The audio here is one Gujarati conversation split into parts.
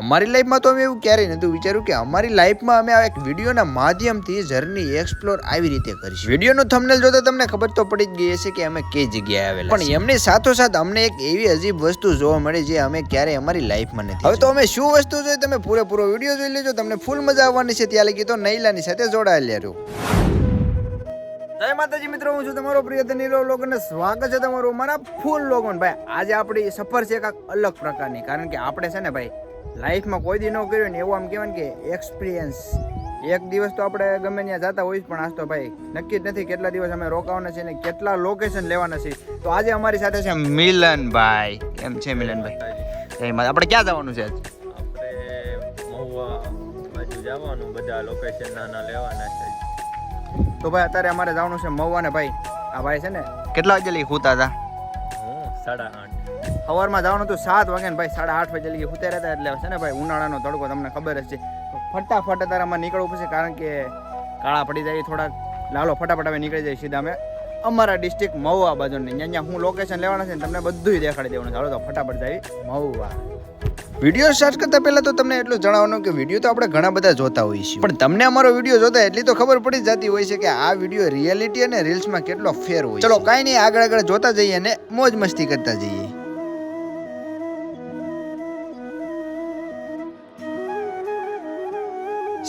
અમારી લાઈફમાં તો અમે એવું ક્યારેય નહોતું વિચાર્યું કે અમારી લાઈફમાં અમે આ એક વિડીયોના માધ્યમથી જર્ની એક્સપ્લોર આવી રીતે કરીશું. વિડીયોનું થંબનેલ જોતા તમને ખબર તો પડી જ ગઈ હશે કે અમે કઈ જગ્યાએ આવેલા, પણ એમની સાથોસાથ અમને એક એવી અજીબ વસ્તુ જોવા મળી જે અમે ક્યારેય અમારી લાઈફમાં નથી. હવે તો અમે શું વસ્તુ જોઈ તમે પૂરેપૂરો વિડીયો જોઈ લેજો, તમને ફૂલ મજા આવવાની છે. ત્યાં લગી તો નૈલાની સાથે જોડાયેલા રહ્યો. જય માતાજી મિત્રો, હું છું તમારો પ્રિય નીલો લોગ અને સ્વાગત છે તમારું મારા ફૂલ લોગમાં. ભાઈ આજે આપણી સફર છે કાંઈક અલગ પ્રકારની, કારણ કે આપણે છે ને ભાઈ લાઈફમાં કોઈ દી ન કર્યું ને એવું આમ કહેવાય કે એક્સપિરિયન્સ. એક દિવસ તો આપણે ગમે ત્યાં જતા હોય પણ આજ તો ભાઈ નક્કી જ નથી કેટલા દિવસ અમે રોકાવાના છે ને કેટલા લોકેશન લેવાના છે. તો આજે અમારી સાથે છે મિલનભાઈ. કેમ છે મિલનભાઈ? આપણે ક્યાં જવાનું છે? આપણે મહુવા બાજુ જવાનું, બધા લોકેશન નાના લેવાના છે. તો ભાઈ અત્યારે અમારે જવાનું છે મહુવા ને ભાઈ આ ભાઈ છે ને કેટલા વાગે લઈ સૂતા હતા? હું 8:30 સવારમાં જવાનું હતું 7 વાગે ને ભાઈ 8:30 વાગે લઈ સૂતા રહેતા. એટલે છે ને ભાઈ ઉનાળાનો તડકો તમને ખબર જ છે. ફટાફટ અત્યારે અમારે નીકળવું પડશે, કારણ કે કાળા પડી જાય થોડાક. લાલો ફટાફટ અમે નીકળી જાય સીધા અમે અમારા ડિસ્ટ્રિક્ટ મહુવા બાજુ. ત્યાં હું લોકેશન લેવાના છે ને તમને બધું દેખાડી દેવાનું. ચાલો તો ફટાફટ જાય મહુવા. વિડીયો સ્ટાર્ટ કરતા પહેલા તો તમને એટલું જણાવવાનું કે વિડીયો તો આપણે ઘણા બધા જોતા હોઈએ છીએ, પણ તમને અમારો વિડીયો જોતા એટલી તો ખબર પડી જતી હોય છે કે આ વિડીયો રિયાલિટી અને રીલ્સમાં કેટલો ફેર હોય. ચલો કાંઈ નહીં, આગળ જોતા જઈએ અને મોજ મસ્તી કરતા જઈએ.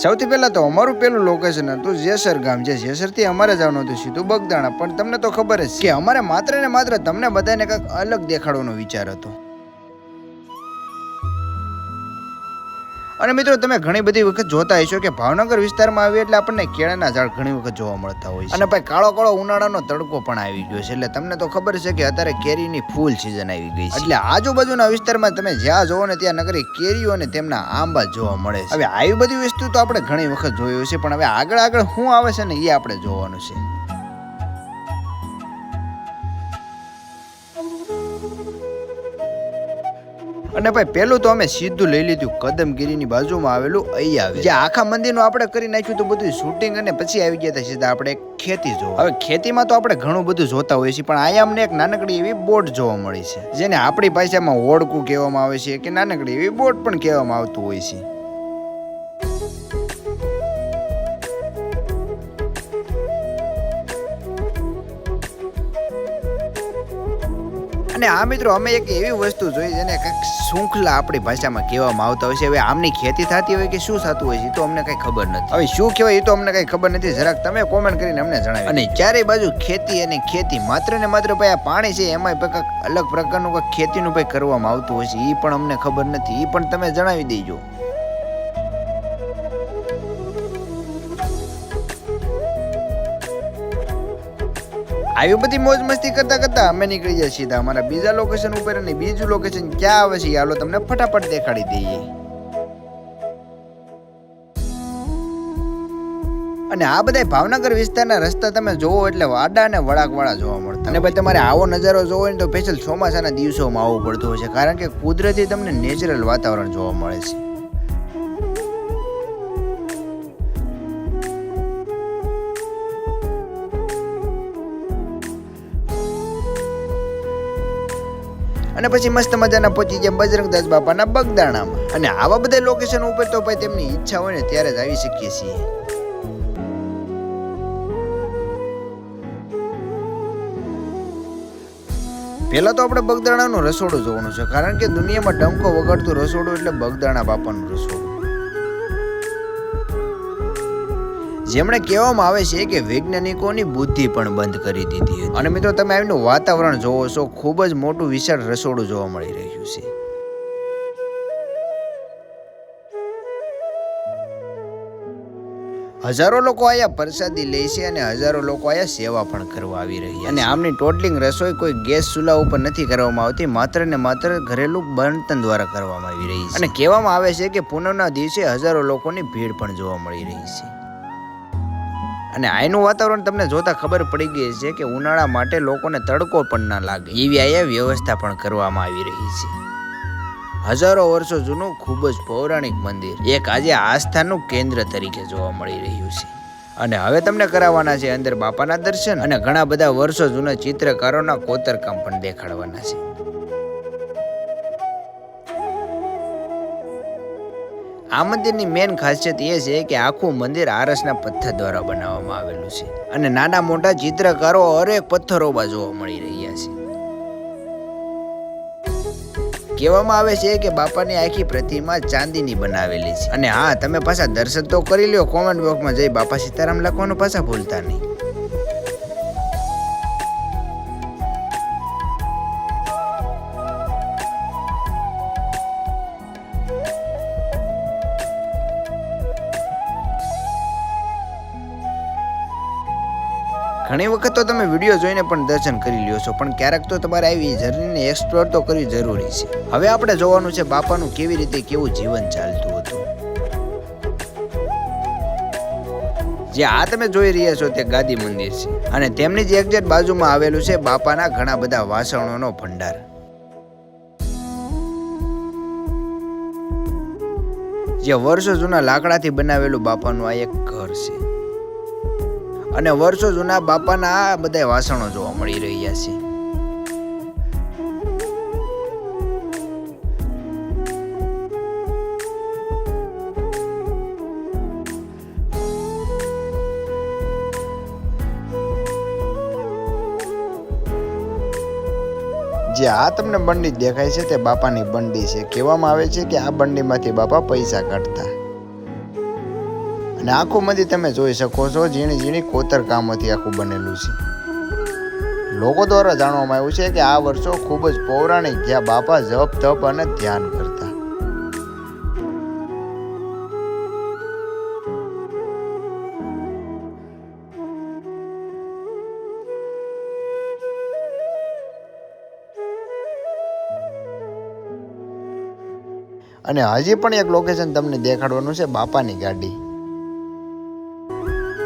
સૌથી પહેલા તો અમારું પેલું લોકેશન હતું જેસર ગામ. જે જેસરથી અમારે જવાનું હતું સીધું બગદાણા. પણ તમને તો ખબર જ કે અમારે માત્ર ને માત્ર તમને બધાને કંઈક અલગ દેખાડવાનો વિચાર હતો. અને મિત્રો તમે ઘણી બધી વખત જોતા હશો કે ભાવનગર વિસ્તારમાં આવી એટલે આપણને કેળાના ઝાડ ઘણી વખત જોવા મળતા હોય છે. અને ભાઈ કાળો કાળો ઉનાળાનો તડકો પણ આવી ગયો છે, એટલે તમને તો ખબર છે કે અત્યારે કેરીની ફૂલ સિઝન આવી ગઈ છે. એટલે આજુબાજુના વિસ્તારમાં તમે જ્યાં જોવો ને ત્યાં નગરી કેરીઓ અને તેમના આંબા જોવા મળે છે. હવે આવી બધી વસ્તુ તો આપણે ઘણી વખત જોયું છે, પણ હવે આગળ શું આવે છે ને એ આપણે જોવાનું છે. અને ભાઈ પેલું તો અમે સીધું લઈ લીધું કદમગીરીની બાજુમાં આવેલું અહીંયા, જે આખા મંદિરનું આપણે કરી નાખ્યું હતું બધું શૂટિંગ, અને પછી આવી ગયા હતા સીધા આપણે ખેતી જોવા. હવે ખેતીમાં તો આપણે ઘણું બધું જોતા હોઈએ છીએ, પણ અહીંયા અમને એક નાનકડી એવી બોટ જોવા મળી છે, જેને આપણી ભાષામાં ઓળકું કહેવામાં આવે છે કે નાનકડી એવી બોટ પણ કહેવામાં આવતું હોય છે. અને આ મિત્રો અમે એક એવી વસ્તુ જોઈ જેને કંઈક શૃંખલા આપણી ભાષામાં કહેવામાં આવતા હોય છે. હવે આમની ખેતી થતી હોય કે શું થતું હોય છે તો અમને કઈ ખબર નથી. હવે શું કહેવાય એ તો અમને કઈ ખબર નથી. જરાક તમે કોમેન્ટ કરીને અમને જણાવો. અને ચારે બાજુ ખેતી અને ખેતી, માત્ર ને માત્ર ભાઈ આ પાણી છે એમાં કંઈક અલગ પ્રકારનું કંઈક ખેતીનું ભાઈ કરવામાં આવતું હોય છે, એ પણ અમને ખબર નથી. એ પણ તમે જણાવી દેજો. આવી બધી મોજ મસ્તી કરતા કરતા અમે નીકળી જાય સીધા અમારા બીજા લોકેશન ઉપર. અને બીજું લોકેશન ક્યાં આવે છે હાલો તમને ફટાફટ દેખાડી દઈએ. અને આ બધા ભાવનગર વિસ્તારના રસ્તા તમે જોવો એટલે વાડા અને વળાકવાળા જોવા મળતા. અને ભાઈ તમારે આવો નજારો જોવો હોય ને તો સ્પેશિયલ ચોમાસાના દિવસોમાં આવવું પડતું હોય છે, કારણ કે કુદરતી તમને નેચરલ વાતાવરણ જોવા મળે છે. અને પછી મસ્ત મજાના પહોંચી ગયા બજરંગદાસ બાપાના બગદાણામાં. અને આવા બધા લોકેશન ઉપર તો ભાઈ તેમની ઈચ્છા હોય ને ત્યારે જ આવી શકીએ છીએ. પહેલા તો આપણે બગદાણાનું રસોડું જોવાનું છે, કારણ કે દુનિયામાં ડંકો વગાડતું રસોડું એટલે બગદાણા બાપાનું રસોડું. જેમણે કહેવામાં આવે છે કે વૈજ્ઞાનિકોની બુદ્ધિ પણ બંધ કરી દીધી હતી. અને મિત્રો તમે આવીનું વાતાવરણ જોવો છો, ખૂબ જ મોટું વિશાળ રસોડું જોવા મળી રહ્યું છે. હજારો લોકો આયા પ્રસાદી લે છે અને હજારો લોકો આયા સેવા પણ કરવા આવી રહી છે. અને આમની ટોટલિંગ રસોઈ કોઈ ગેસ ચૂલા ઉપર નથી કરવામાં આવતી, માત્ર ને માત્ર ઘરેલું બર્તન દ્વારા કરવામાં આવી રહી છે. અને કહેવામાં આવે છે કે પૂનમના દિવસે હજારો લોકોની ભીડ પણ જોવા મળી રહી છે. અને આનું વાતાવરણ તમને જોતા ખબર પડી ગઈ છે કે ઉનાળા માટે લોકોને તડકો પણ ના લાગે એવી અહીંયા વ્યવસ્થા પણ કરવામાં આવી રહી છે. હજારો વર્ષો જૂનું ખૂબ જ પૌરાણિક મંદિર એક આજે આસ્થાનું કેન્દ્ર તરીકે જોવા મળી રહ્યું છે. અને હવે તમને કરાવવાના છે અંદર બાપાના દર્શન, અને ઘણા બધા વર્ષો જૂના ચિત્રકારોના કોતરકામ પણ દેખાડવાના છે. આ મંદિરની મેન ખાસિયત એ છે કે આખું મંદિર આરસના પથ્થર દ્વારા બનાવવામાં આવેલું છે અને નાના મોટા ચિત્રકારો હરેક પથ્થરોમાં જોવા મળી રહ્યા છે. કહેવામાં આવે છે કે બાપાની આખી પ્રતિમા ચાંદીની બનાવેલી છે. અને હા, તમે પાછા દર્શન તો કરી લ્યો. કોમેન્ટ બોક્સમાં જઈ બાપા સીતારામ લખવાનું પાછા ભૂલતા નહીં. ઘણી વખત તો તમે વિડીયો જોઈને પણ દર્શન કરી લ્યો છો, પણ ક્યારેક તો તમારે આવી જર્નીને એક્સપ્લોર તો કરવી જરૂરી છે. હવે આપણે જોવાનું છે બાપાનું કેવી રીતે કેવું જીવન ચાલતું હતું. જે આ તમે જોઈ રહ્યા છો તે ગાદી મંદિર છે અને તેમની જ એક્ઝેક્ટ બાજુમાં આવેલું છે બાપાના ઘણા બધા વાસણોનો ભંડાર. જે વર્ષો જૂના લાકડાથી બનાવેલું બાપાનું આ એક ઘર છે અને વર્ષો જૂના બાપાના આ બધા વાસણો જોવા મળી રહ્યા છે. જે આ તમને બંડી દેખાય છે તે બાપાની બંડી છે. કહેવામાં આવે છે કે આ બંડીમાંથી બાપા પૈસા કાઢતા. અને આખું મંદિર તમે જોઈ શકો છો ઝીણી ઝીણી કોતર કામોથી આખું બનેલું છે. લોકો દ્વારા જાણવામાં આવ્યું છે કે આ વર્ષો ખૂબ જ પૌરાણિક, જ્યાં બાપા જપ તપ અને ધ્યાન કરતા. અને હજી પણ એક લોકેશન તમને દેખાડવાનું છે બાપાની ગાડી.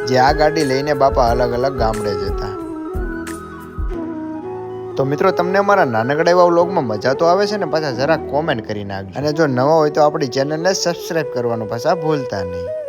જે આ ગાડી લઈને બાપા અલગ અલગ ગામડે જતા. તો મિત્રો, તમને અમારા નાનકડા એવા વ્લોગમાં મજા તો આવે છે ને? પાછા જરા કોમેન્ટ કરી નાખજો. અને જો નવા હોય તો આપણી ચેનલને સબસ્ક્રાઇબ કરવાનું પાછા ભૂલતા નહીં.